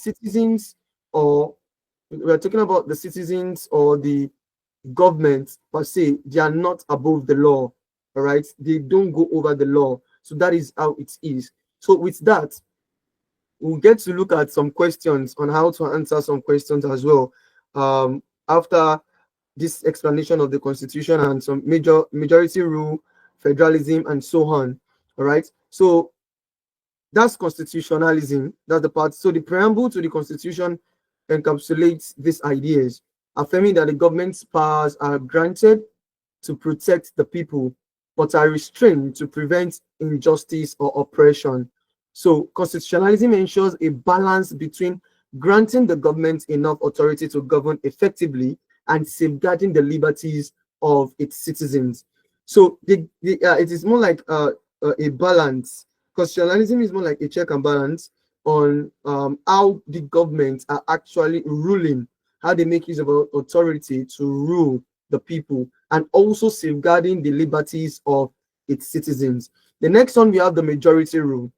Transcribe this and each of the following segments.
citizens, or we're talking about the citizens or the government per se, they are not above the law. All right, they don't go over the law. So that is how it is. So with that, we'll get to look at some questions on how to answer some questions as well. After this explanation of the constitution and some majority rule, federalism, and so on. All right. So that's constitutionalism. That's the part. So the preamble to the constitution encapsulates these ideas, affirming that the government's powers are granted to protect the people, but are restrained to prevent injustice or oppression. So constitutionalism ensures a balance between granting the government enough authority to govern effectively and safeguarding the liberties of its citizens. So it is more like a balance. Constitutionalism is more like a check and balance on how the government are actually ruling, how they make use of authority to rule the people, and also safeguarding the liberties of its citizens. The next one, we have the majority rule.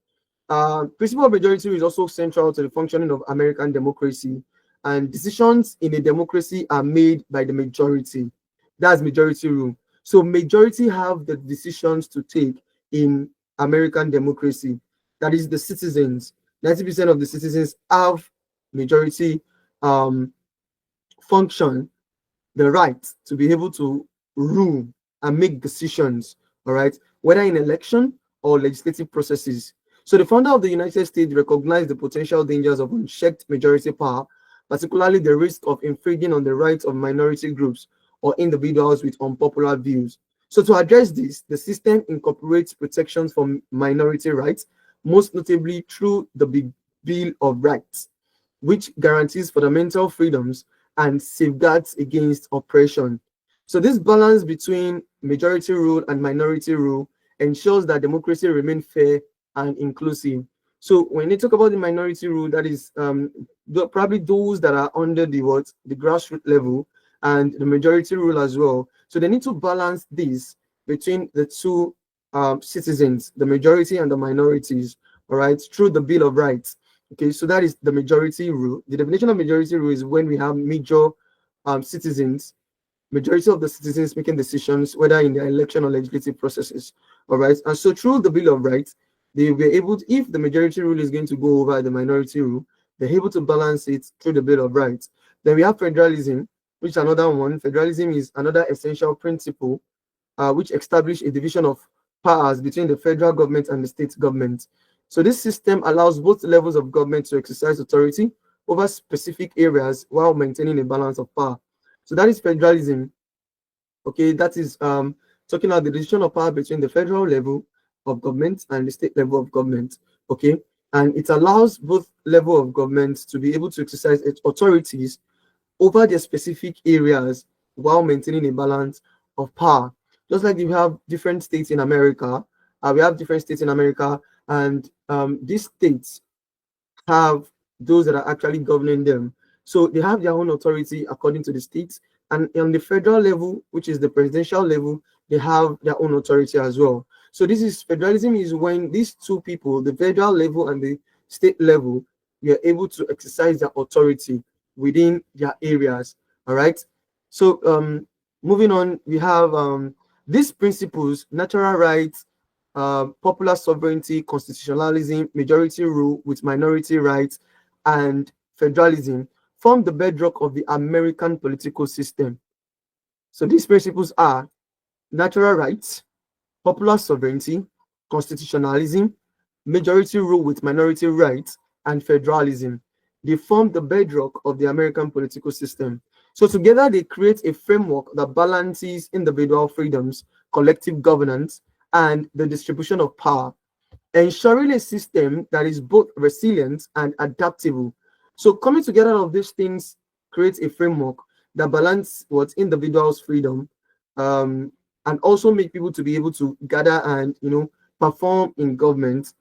Principle of majority rule is also central to the functioning of American democracy, and decisions in a democracy are made by the majority. That's majority rule. So majority have the decisions to take in American democracy. That is, the citizens. 90% of the citizens have majority function, the right to be able to rule and make decisions, all right, whether in election or legislative processes. So the founder of the United States recognized the potential dangers of unchecked majority power, particularly the risk of infringing on the rights of minority groups or individuals with unpopular views. So to address this, the system incorporates protections for minority rights, most notably through the Bill of Rights, which guarantees fundamental freedoms and safeguards against oppression. So this balance between majority rule and minority rule ensures that democracy remains fair and inclusive. So when they talk about the minority rule, that is probably those that are under the grassroots level, and the majority rule as well. So they need to balance this between the two citizens, the majority and the minorities, all right, through the Bill of Rights. Okay, so that is the majority rule. The definition of majority rule is when we have major citizens, majority of the citizens making decisions, whether in the election or legislative processes. All right, and so through the Bill of Rights, they were able to, if the majority rule is going to go over the minority rule, they're able to balance it through the Bill of Rights. Then we have federalism, which is another one. Federalism is another essential principle which establishes a division of powers between the federal government and the state government. So this system allows both levels of government to exercise authority over specific areas while maintaining a balance of power. So that is federalism. Okay, that is talking about the division of power between the federal level of government and the state level of government. Okay, and it allows both level of government to be able to exercise its authorities over their specific areas while maintaining a balance of power. Just like you have different states in America, we have different states in America, and these states have those that are actually governing them. So they have their own authority according to the states, and on the federal level, which is the presidential level, they have their own authority as well. So this is federalism, is when these two people, the federal level and the state level, we are able to exercise their authority within their areas. All right. So moving on, we have these principles: natural rights, popular sovereignty, constitutionalism, majority rule with minority rights, and federalism form the bedrock of the American political system. So these principles are natural rights, popular sovereignty, constitutionalism, majority rule with minority rights, and federalism. They form the bedrock of the American political system. So together they create a framework that balances individual freedoms, collective governance, and the distribution of power, ensuring a system that is both resilient and adaptable. So coming together of these things creates a framework that balances what individuals' freedom, and also make people to be able to gather and perform in government,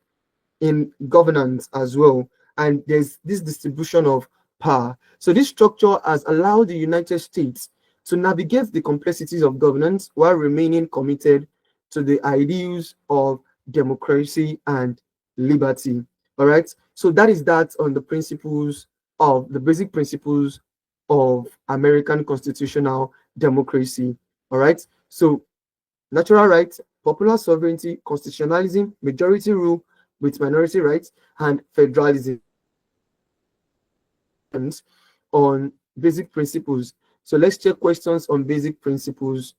in governance as well. And there's this distribution of power. So this structure has allowed the United States to navigate the complexities of governance while remaining committed to the ideals of democracy and liberty. All right. So that is that on the principles of the basic principles of American constitutional democracy. All right. So natural rights, popular sovereignty, constitutionalism, majority rule with minority rights, and federalism on basic principles. So let's check questions on basic principles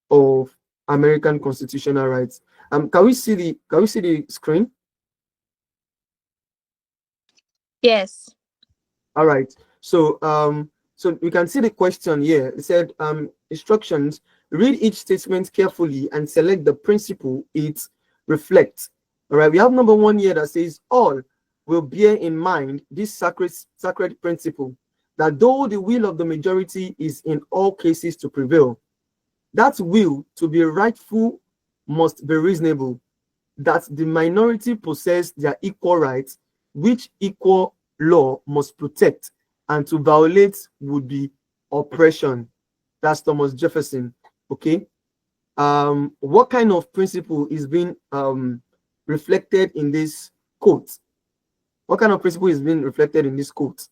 of American constitutional rights. Can we see the screen? Yes. All right. So we can see the question here. It said instructions, read each statement carefully and select the principle it reflects. All right. We have number one here that says all will bear in mind this sacred principle that though the will of the majority is in all cases to prevail, that will to be rightful must be reasonable, that the minority possess their equal rights, which equal law must protect, and to violate would be oppression. That's Thomas Jefferson. Okay. What kind of principle is being reflected in this quote? What kind of principle is being reflected in this quote?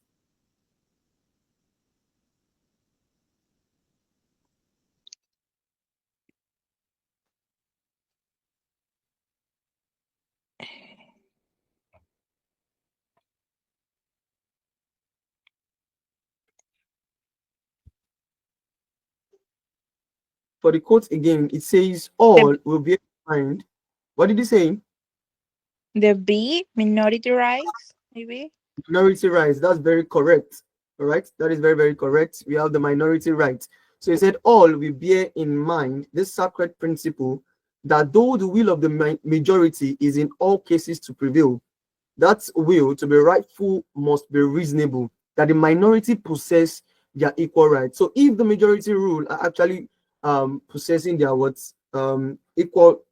For the quote again, it says The all will be in mind. What did he say? the B, minority rights, maybe. Minority rights. That's very correct. All right. That is very, very correct. We have the minority rights. So he said, all we bear in mind this sacred principle that though the will of the majority is in all cases to prevail, that will to be rightful must be reasonable, that the minority possess their equal rights. So if the majority rule are actually possessing their equal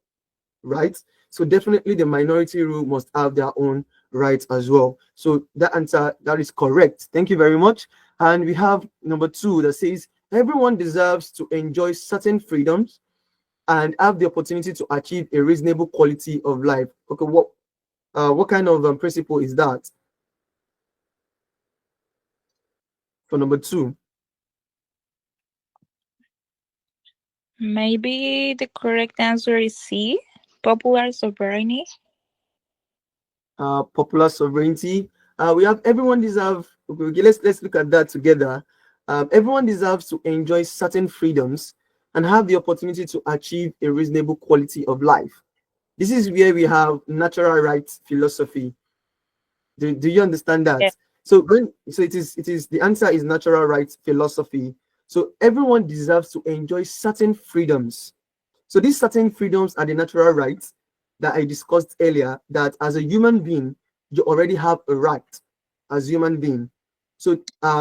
rights, so definitely the minority rule must have their own rights as well. So that answer, that is correct. Thank you very much. And we have number two that says everyone deserves to enjoy certain freedoms and have the opportunity to achieve a reasonable quality of life. Okay, what kind of principle is that for number two? Maybe the correct answer is C, popular sovereignty. Popular sovereignty. We have everyone deserve. Okay, let's look at that together. Everyone deserves to enjoy certain freedoms and have the opportunity to achieve a reasonable quality of life. This is where we have natural rights philosophy. Do you understand Yeah. that? So it is the answer is natural rights philosophy. So everyone deserves to enjoy certain freedoms. So these certain freedoms are the natural rights that I discussed earlier, that as a human being, you already have a right as human being. So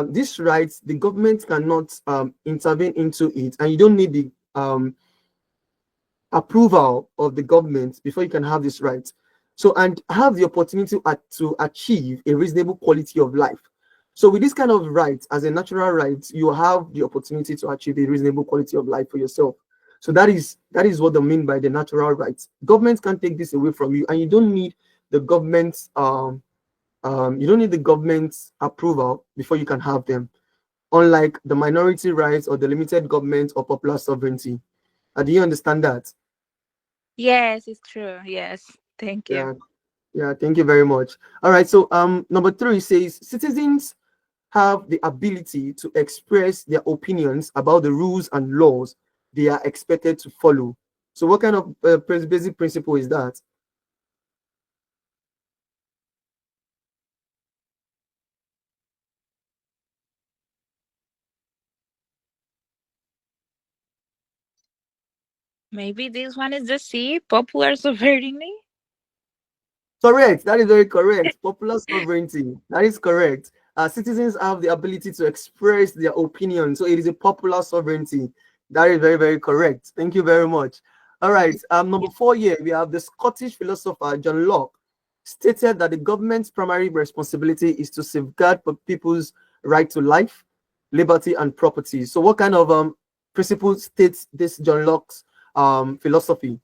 these rights, the government cannot intervene into it, and you don't need the approval of the government before you can have this right. So, and have the opportunity to achieve a reasonable quality of life. So with this kind of right, as a natural right, you have the opportunity to achieve a reasonable quality of life for yourself. So that is what they mean by the natural rights. Government can't take this away from you, and you don't need the government's approval before you can have them. Unlike the minority rights or the limited government or popular sovereignty. Do you understand that? Yes, it's true. Yes. Thank you. Yeah, yeah, thank you very much. All right, so number three says citizens have the ability to express their opinions about the rules and laws they are expected to follow. So what kind of basic principle is that? Maybe this one is the C, popular sovereignty. Correct. That is very correct. Popular sovereignty. That is correct. Citizens have the ability to express their opinion. So it is a popular sovereignty. That is very, very correct. Thank you very much. All right. Number four here, we have the Scottish philosopher John Locke stated that the government's primary responsibility is to safeguard people's right to life, liberty, and property. So what kind of principle states this John Locke's philosophy?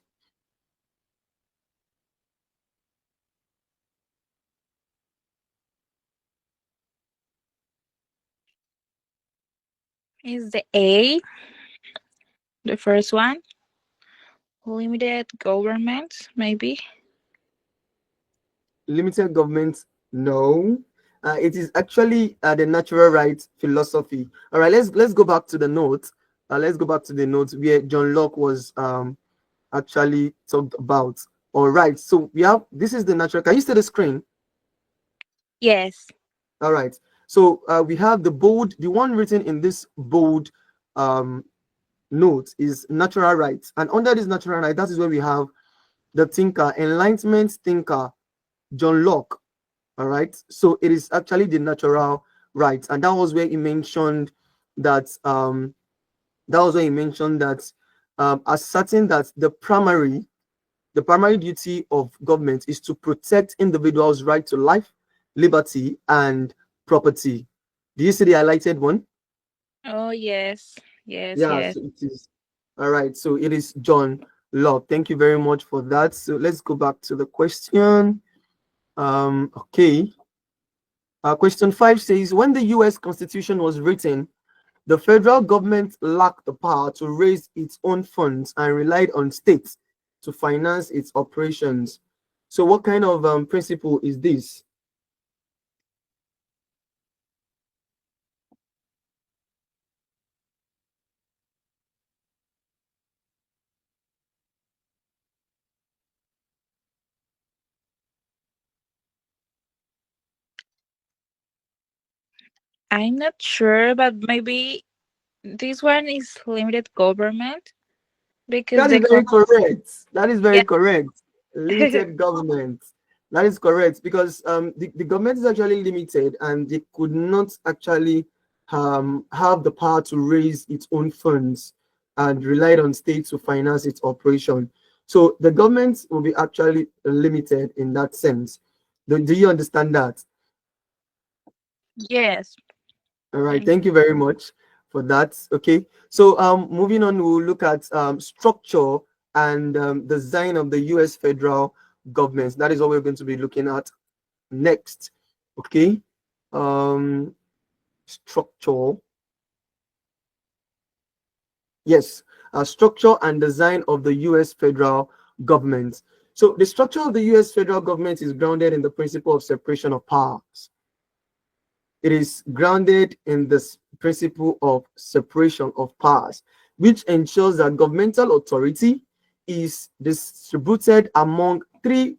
Is the A the first one? Limited government, maybe? Limited government? No. It is actually the natural right philosophy. All right, let's go back to the note. Let's go back to the note where John Locke was actually talked about. All right, so we have, this is the natural. Can you see the screen? Yes. All right. So we have the bold, the one written in this bold um, note is natural rights. And under this natural right, that is where we have the thinker, Enlightenment thinker, John Locke. All right. So it is actually the natural rights. And that was where he mentioned that, asserting that the primary duty of government is to protect individuals' right to life, liberty, and property. Do you see the highlighted one? Oh, yes. Yes, Yeah, yes. so it is. All right, so it is John Locke. Thank you very much for that. So let's go back to the question. Okay. Question 5 says, when the US Constitution was written, the federal government lacked the power to raise its own funds and relied on states to finance its operations. So what kind of principle is this? I'm not sure, but maybe this one is limited government because That is the very correct. That is very yeah. correct. Limited government. That is correct because the government is actually limited and they could not actually have the power to raise its own funds and relied on states to finance its operation. So the government will be actually limited in that sense. Do you understand that? Yes. All right, Thank thank you very much for that. Okay, so moving on, we'll look at structure and design of the US federal government. That is what we're going to be looking at next. Okay, structure. Yes, structure and design of the US federal government. So the structure of the US federal government is grounded in the principle of separation of powers. It is grounded in this principle of separation of powers, which ensures that governmental authority is distributed among three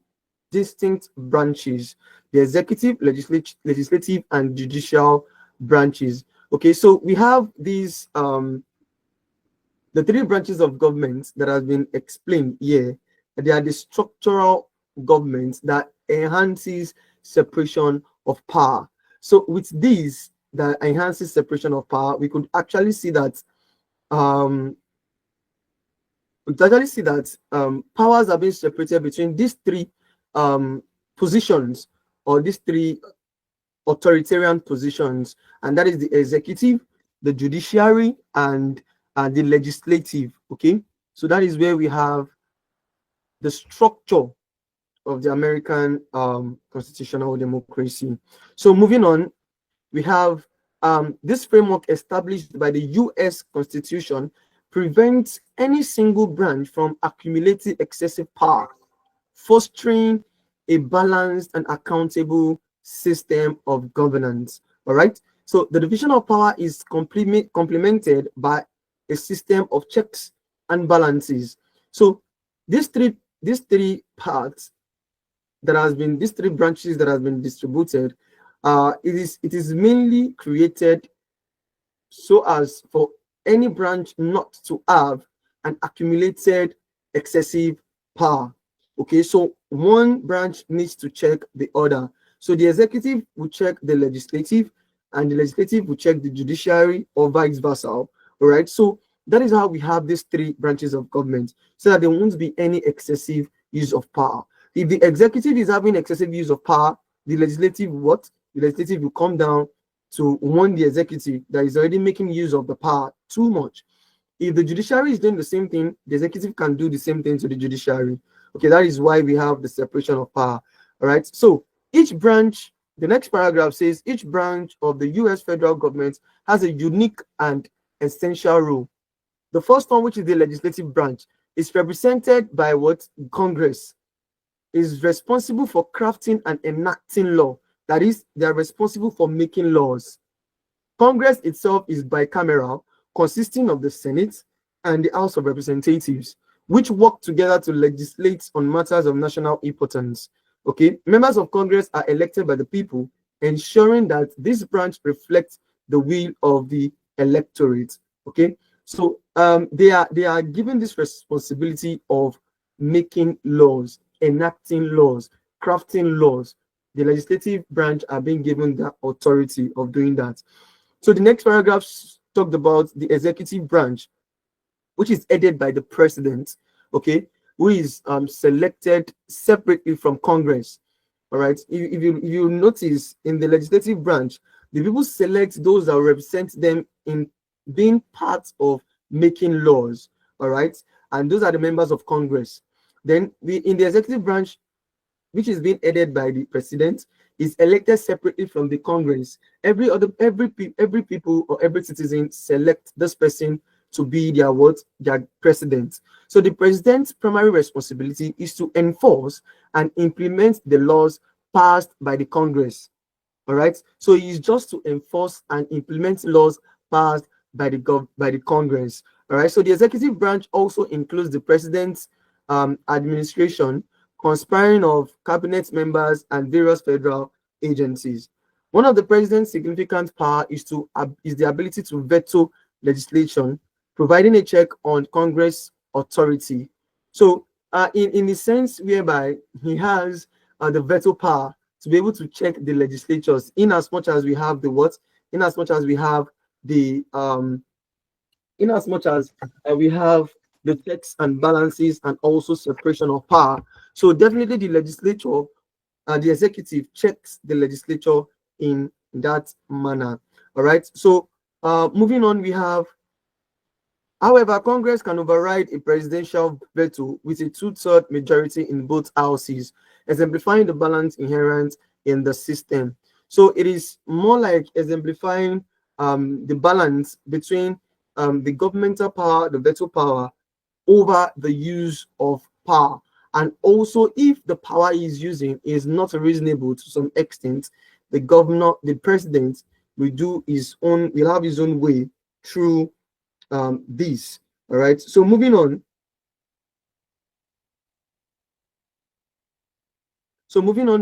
distinct branches: the executive, legislative, and judicial branches. Okay, so we have these the three branches of government that has been explained here. They are the structural government that enhances separation of power. So with these that enhances separation of power, we could actually see that um, powers are being separated between these three um, positions, or these three authoritarian positions, and that is the executive, the judiciary, and the legislative. Okay, so that is where we have the structure of the American constitutional democracy. So moving on, we have this framework established by the US Constitution prevents any single branch from accumulating excessive power, fostering a balanced and accountable system of governance. All right. So the division of power is complemented by a system of checks and balances. So these three parts these three branches that has been distributed, it is mainly created so as for any branch not to have an accumulated excessive power. Okay, so one branch needs to check the other. So the executive will check the legislative, and the legislative will check the judiciary, or vice versa. All right, so that is how we have these three branches of government, so that there won't be any excessive use of power. If the executive is having excessive use of power, the legislative the legislative will come down to warn the executive that is already making use of the power too much. If the judiciary is doing the same thing, the executive can do the same thing to the judiciary. Okay, that is why we have the separation of power. All right. So each branch, the next paragraph says, each branch of the US federal government has a unique and essential role. The first one, which is the legislative branch, is represented by what? Congress. Is responsible for crafting and enacting law. That is, they are responsible for making laws. Congress itself is bicameral, consisting of the Senate and the House of Representatives, which work together to legislate on matters of national importance. Okay, members of Congress are elected by the people, ensuring that this branch reflects the will of the electorate. Okay, so they are given this responsibility of making laws, enacting laws, crafting laws. The legislative branch are being given the authority of doing that. So the next paragraph talked about the executive branch, which is headed by the president, okay, who is selected separately from Congress. All right. If you notice in the legislative branch, the people select those that represent them in being part of making laws. All right. And those are the members of Congress. Then in the executive branch, which is being headed by the president, is elected separately from the Congress. Every people or every citizen select this person to be their what? Their president. So the president's primary responsibility is to enforce and implement the laws passed by the Congress. All right. So he is just to enforce and implement laws passed by the Congress. All right. So the executive branch also includes the president's administration, conspiring of cabinet members and various federal agencies. One of the president's significant power is the ability to veto legislation, providing a check on Congress authority. So, in the sense whereby he has the veto power to be able to check the legislatures, in as much as we have the what, in as much as we have the in as much as we have the checks and balances and also separation of power. So definitely the legislature, the executive checks the legislature in that manner. All right. So moving on, we have, however, Congress can override a presidential veto with a two-third majority in both houses, exemplifying the balance inherent in the system. So it is more like exemplifying the balance between the governmental power, the veto power, over the use of power. And also, if the power he's using is not reasonable to some extent, the president will have his own way through this. All right. So moving on.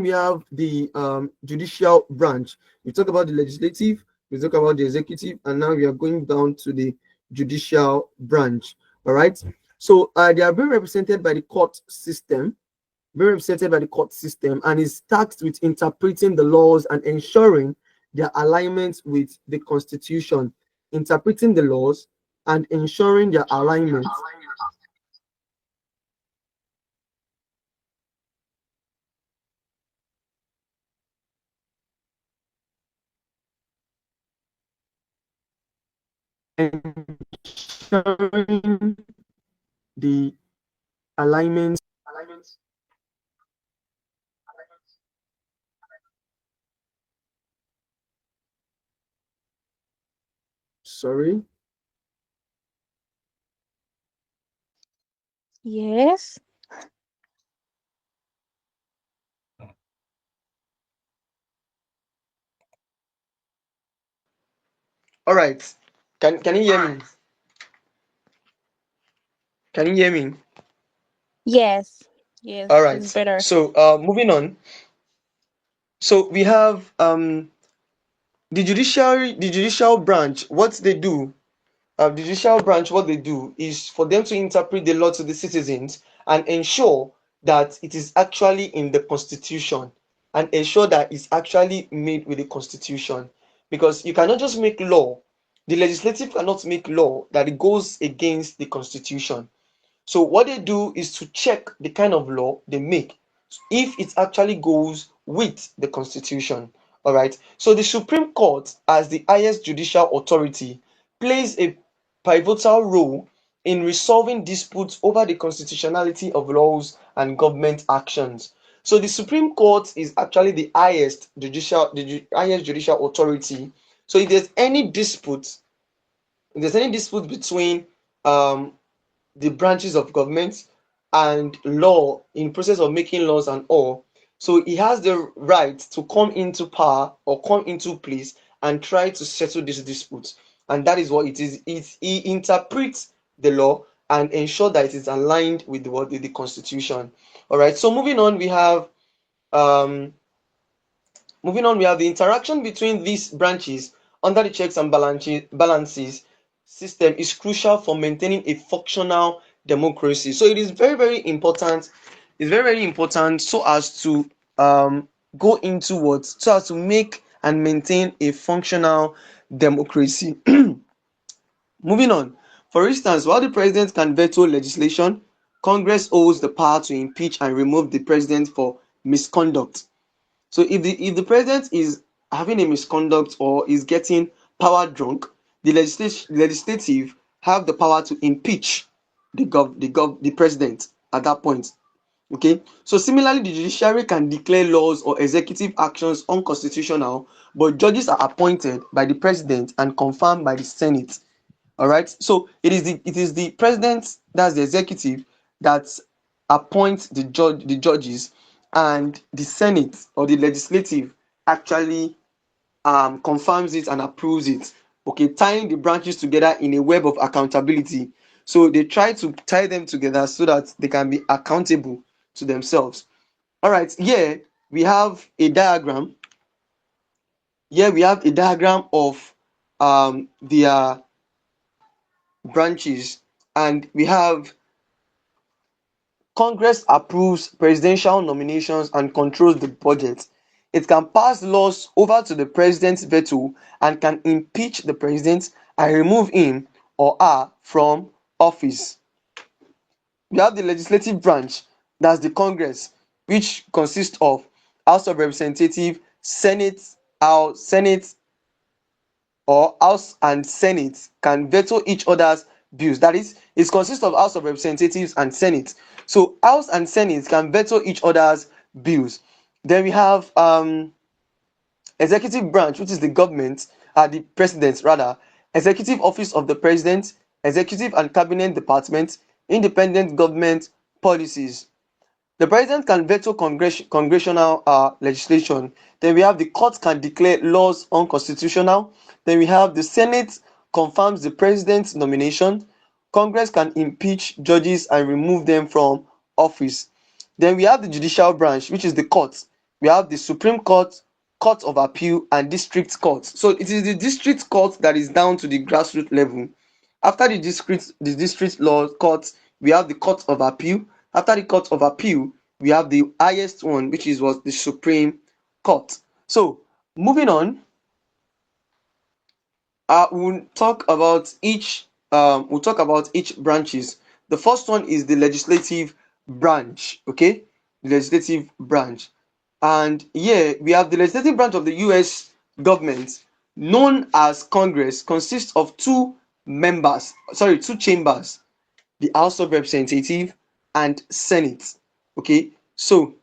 We have the judicial branch. We talk about the legislative, we talk about the executive, and now we are going down to the judicial branch. All right. So they are being represented by the court system, and is tasked with interpreting the laws and ensuring their alignment with the Constitution. Interpreting the laws and ensuring their alignment. Ensuring the alignment. Sorry. Yes. All right. Can you hear me? Can you hear me? Yes. All Yes. right. It's better. So moving on. So we have the judicial branch. What they do, the judicial branch, what they do is for them to interpret the law to the citizens and ensure that it is actually in the Constitution, and ensure that it's actually made with the Constitution. Because you cannot just make law, the legislative cannot make law that it goes against the Constitution. So what they do is to check the kind of law they make, if it actually goes with the Constitution. All right. So the Supreme Court, as the highest judicial authority, plays a pivotal role in resolving disputes over the constitutionality of laws and government actions. So the Supreme Court is actually the highest judicial authority. So if there's any dispute if there's any dispute between um, the branches of government and law, in process of making laws and all, so he has the right to come into power or come into place and try to settle this dispute. And that is what it is. He interprets the law and ensure that it is aligned with the constitution. All right, so um moving on, we have the interaction between these branches under the checks and balances system is crucial for maintaining a functional democracy. So it is very, very important. It's very, very important so as to go into what so as to make and maintain a functional democracy. Moving on. For instance, while the president can veto legislation, Congress holds the power to impeach and remove the president for misconduct. So if the president is having a misconduct or is getting power drunk, the legislative have the power to impeach the president at that point. Okay. So similarly, the judiciary can declare laws or executive actions unconstitutional, but judges are appointed by the president and confirmed by the Senate. All right. So it is the president, that's the executive, that appoints the judges, and the Senate or the legislative actually confirms it and approves it. Okay, tying the branches together in a web of accountability. So they try to tie them together so that they can be accountable to themselves. All right, here we have a diagram. Here we have a diagram of their branches, and we have Congress approves presidential nominations and controls the budget. It can pass laws over to the president's veto and can impeach the president and remove him or her from office. We have the legislative branch, that's the Congress, which consists of House of Representatives, Senate or House and Senate can veto each other's bills. That is, it consists of House of Representatives and Senate. So House and Senate can veto each other's bills. Then we have executive branch, which is the government, the president rather, executive office of the president, executive and cabinet department, independent government policies. The president can veto congressional legislation. Then we have the court can declare laws unconstitutional. Then we have the Senate confirms the president's nomination. Congress can impeach judges and remove them from office. Then we have the judicial branch, which is the court. We have the Supreme Court, Court of Appeal, and District Court. So it is the district court that is down to the grassroots level. After the district law court, we have the Court of Appeal. After the Court of Appeal, we have the highest one, which was the Supreme Court. So moving on, we'll talk about each branches. The first one is the legislative branch. Okay, the legislative branch, and here we have the legislative branch of the U.S. government, known as Congress, consists of two chambers, the House of Representatives and Senate. Okay, so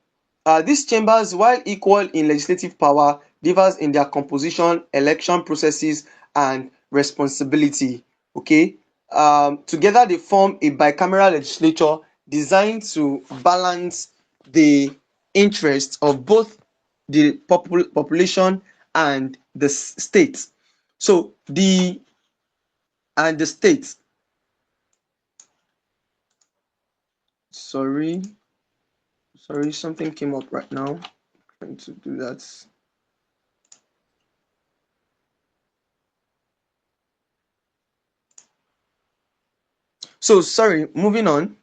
these chambers, while equal in legislative power, differs in their composition, election processes, and responsibility. Okay, together they form a bicameral legislature designed to balance the interests of both the population and the state. So the state. Sorry, something came up right now. Trying to do that. So sorry, moving on.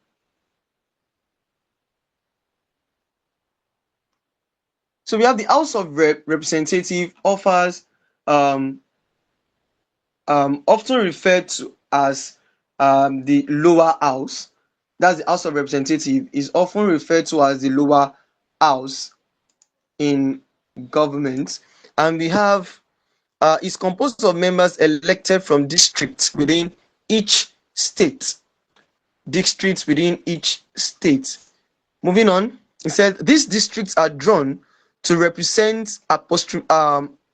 So we have the House of Representative offers often referred to as the lower house. That's the House of Representative is often referred to as the lower house in government, and we have is composed of members elected from districts within each state. Districts within each state. Moving on, it said these districts are drawn to represent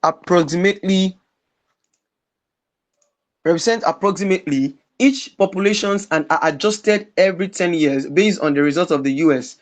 approximately represent approximately each populations and are adjusted every 10 years based on the results of the US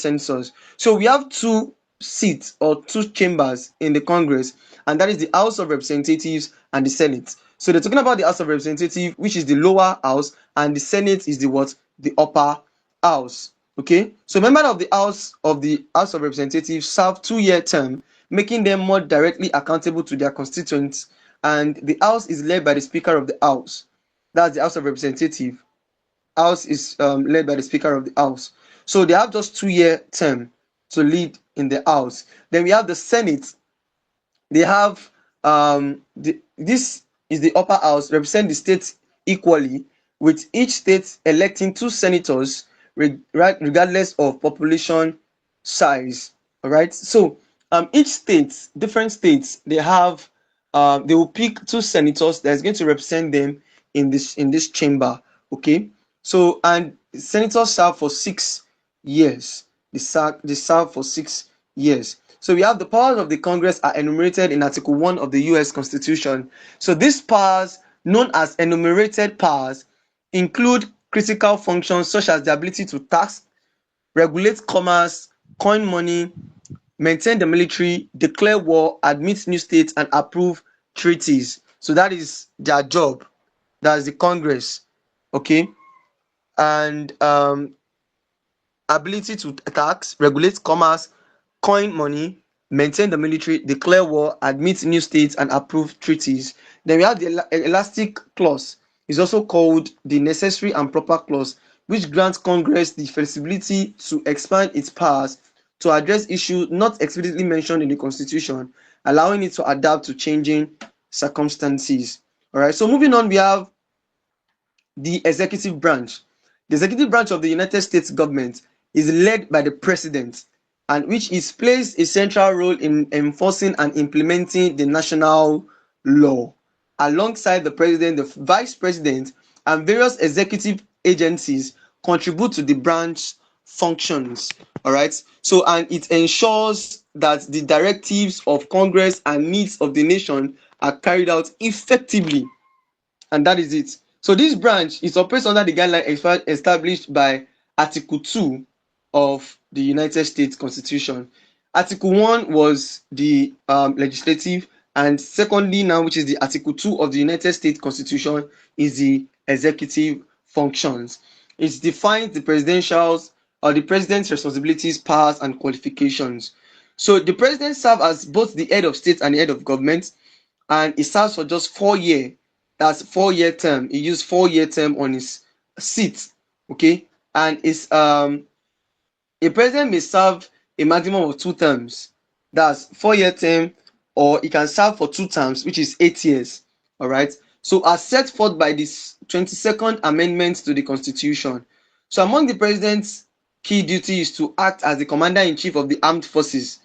census. So we have two seats or two chambers in the Congress, and that is the House of Representatives and the Senate. So they're talking about the House of Representatives, which is the lower house, and the Senate is the what? The upper house. Okay, so members of the House of Representatives serve 2-year term, making them more directly accountable to their constituents, and the House is led by the Speaker of the House. That's the House of Representatives. House is led by the Speaker of the House. So they have just 2-year term to lead in the House. Then we have the Senate. They have this is the upper house, represent the states equally, with each state electing 2 senators regardless of population size. All right, so each state, different states, they have they will pick 2 senators that's going to represent them in this chamber. Okay, so and senators serve for 6 years. They serve for 6 years. So we have the powers of the Congress are enumerated in Article 1 of the US Constitution. So these powers, known as enumerated powers, include critical functions such as the ability to tax, regulate commerce, coin money, maintain the military, declare war, admit new states, and approve treaties. So that is their job. That's the Congress. Okay. And ability to tax, regulate commerce, coin money, maintain the military, declare war, admit new states, and approve treaties. Then we have the elastic clause. It's also called the necessary and proper clause, which grants Congress the flexibility to expand its powers to address issues not explicitly mentioned in the Constitution, allowing it to adapt to changing circumstances. All right, so moving on, we have the executive branch. The executive branch of the United States government is led by the president, and which is plays a central role in enforcing and implementing the national law. Alongside the president, the vice president, and various executive agencies contribute to the branch functions. All right. So, and it ensures that the directives of Congress and needs of the nation are carried out effectively, and that is it. So this branch is operates under the guideline established by Article 2 of the United States Constitution. Article 1 was the legislative, and secondly now, which is the Article 2 of the United States Constitution, is the executive functions. It defines the presidential's or the president's responsibilities, powers, and qualifications. So the president serves as both the head of state and the head of government, and he serves for just 4 years. That's 4-year term. He used 4-year term on his seat. Okay, and is a president may serve a maximum of 2 terms. That's 4-year term, or he can serve for 2 terms, which is 8 years. All right. So as set forth by this 22nd Amendment to the Constitution. So among the president's key duties is to act as the commander-in-chief of the armed forces,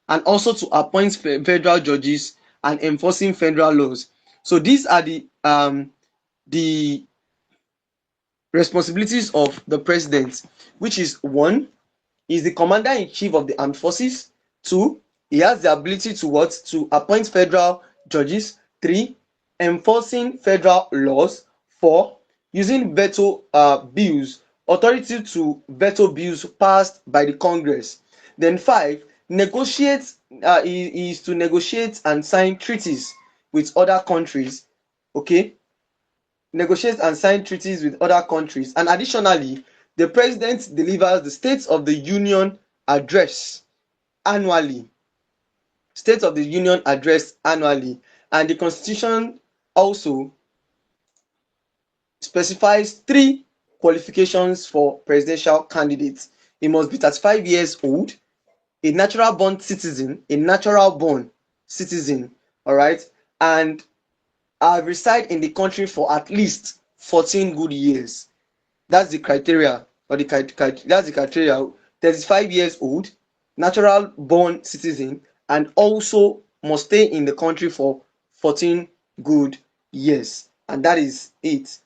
and also to appoint federal judges and enforcing federal laws. So these are the responsibilities of the president, which is: 1, is the commander-in-chief of the armed forces. 2, he has the ability to what? To appoint federal judges. 3, enforcing federal laws. 4, using veto bills, authority to veto bills passed by the Congress. Then 5, negotiate is to negotiate and sign treaties with other countries. Okay, negotiate and sign treaties with other countries. And additionally, the president delivers the State of the Union address annually. State of the Union address annually. And the Constitution also specifies 3 qualifications for presidential candidates. He must be 35 years old, a natural born citizen, all right, and reside in the country for at least 14 good years. That's the criteria, or that's the criteria. 35 years old, natural born citizen, and also must stay in the country for 14 good years. And that is it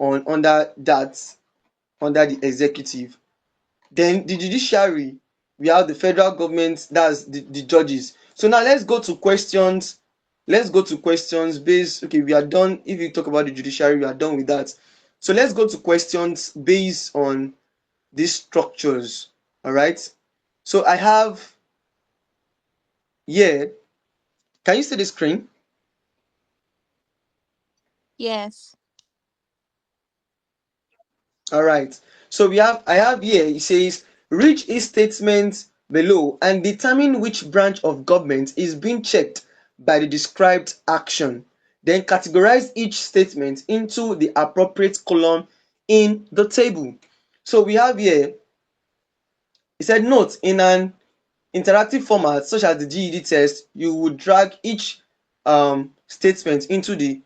under the executive. Then the judiciary, we have the federal government, that's the judges. So now let's go to questions Let's go to questions based. Okay, we are done. If you talk about the judiciary, we are done with that. So let's go to questions based on these structures. All right. So I have here. Can you see the screen? Yes. All right. So I have here, it says, read each statement below and determine which branch of government is being checked by the described action. Then categorize each statement into the appropriate column in the table. So we have here, it said, note, in an interactive format such as the GED test, you would drag each statement into the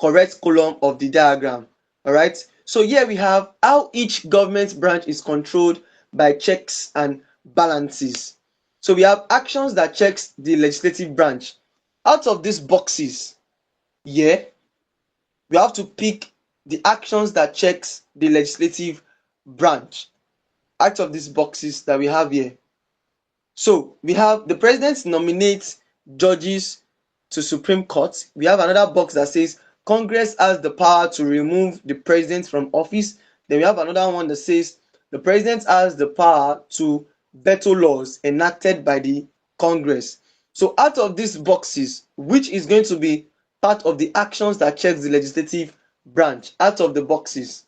correct column of the diagram. All right. So here we have how each government branch is controlled by checks and balances. So we have actions that checks the legislative branch. Out of these boxes, yeah, we have to pick the actions that checks the legislative branch. Out of these boxes that we have here. So we have the president nominates judges to Supreme Court. We have another box that says Congress has the power to remove the president from office. Then we have another one that says the president has the power to veto laws enacted by the Congress. So out of these boxes, which is going to be part of the actions that checks the legislative branch out of the boxes?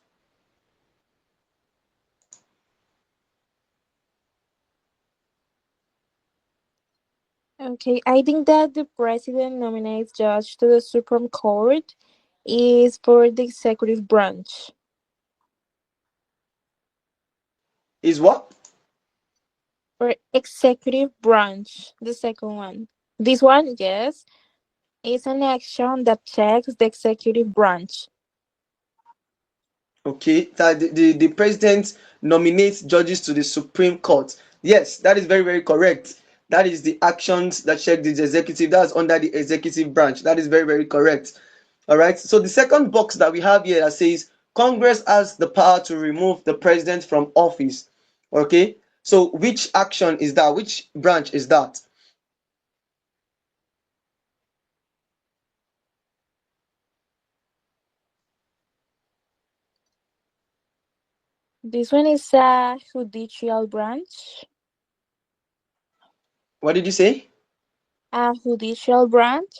Okay, I think that the president nominates judge to the Supreme Court is for the executive branch. Is what? For executive branch, the second one. This one, yes, is an action that checks the executive branch. Okay, that the president nominates judges to the Supreme Court. Yes, that is very, very correct. That is the actions that check the executive. That's under the executive branch. That is very, very correct. All right. So the second box that we have here that says Congress has the power to remove the president from office. Okay. So which action is that? Which branch is that? This one is a judicial branch. What did you say? A judicial branch.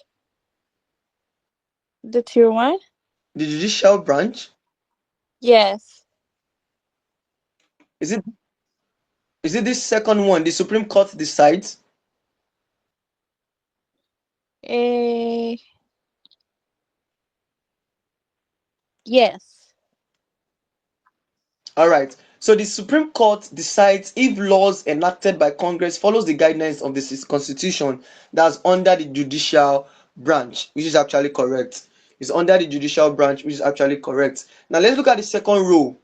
The third one. The judicial branch. Yes. Is it this second one? The Supreme Court decides. Eh, yes. All right. So the Supreme Court decides if laws enacted by Congress follows the guidelines of the Constitution. That's under the judicial branch, which is actually correct. It's under the judicial branch, which is actually correct. Now let's look at the second rule.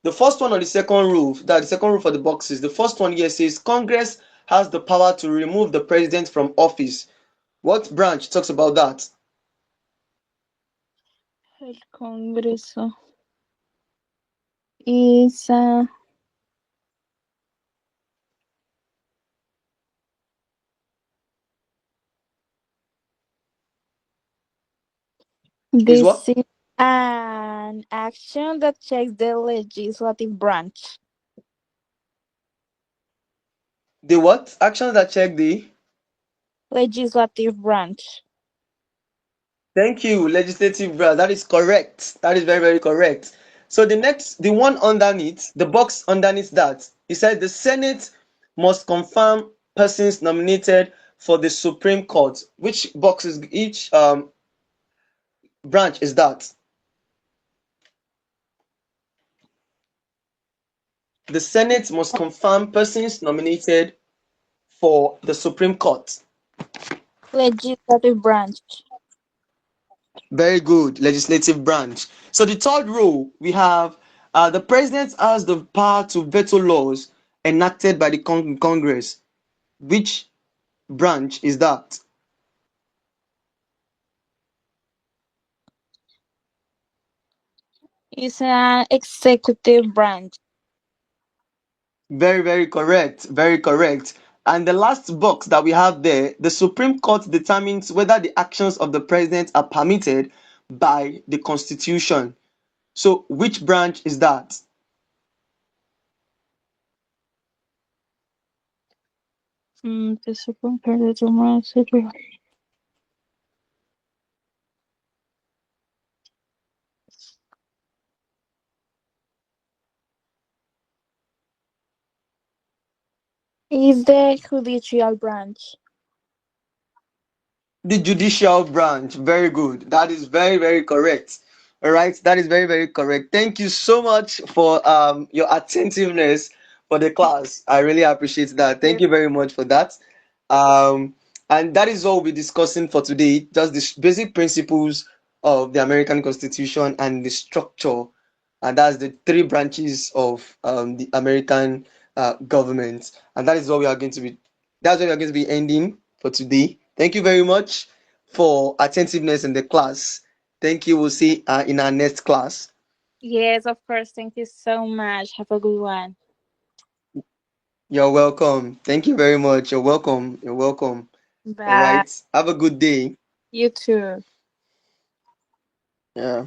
The first one on the second rule, that the second rule for the boxes. The first one here says Congress has the power to remove the president from office. What branch talks about that? El Congreso is Is what? this is an action that checks the legislative branch. The what? Actions that check the. Legislative branch. Thank you, legislative branch. That is correct. That is very, very correct. So the one underneath, the box underneath that, it said the Senate must confirm persons nominated for the Supreme Court. Which box is each branch is that? The Senate must confirm persons nominated for the Supreme Court. Legislative branch. Very good, legislative branch. So the third rule, we have the president has the power to veto laws enacted by the Congress. Which branch is that? Is an executive branch. Very, very correct. Very correct. And the last box that we have there, the Supreme Court determines whether the actions of the president are permitted by the Constitution. So, which branch is that? The Supreme Court determines it. Is the judicial branch. The judicial branch. Very good. That is very, very correct. All right. That is very, very correct. Thank you so much for your attentiveness for the class. I really appreciate that. Thank you very much for that. Um, and that is all we'll be discussing for today. Just the basic principles of the American Constitution and the structure. And that's the three branches of the American government. And that is what we are going to be. That's what we are going to be ending for today. Thank you very much for attentiveness in the class. Thank you. We'll see in our next class. Yes, of course. Thank you so much. Have a good one. You're welcome. Thank you very much. You're welcome. You're welcome. All Bye. right. Have a good day. You too. Yeah.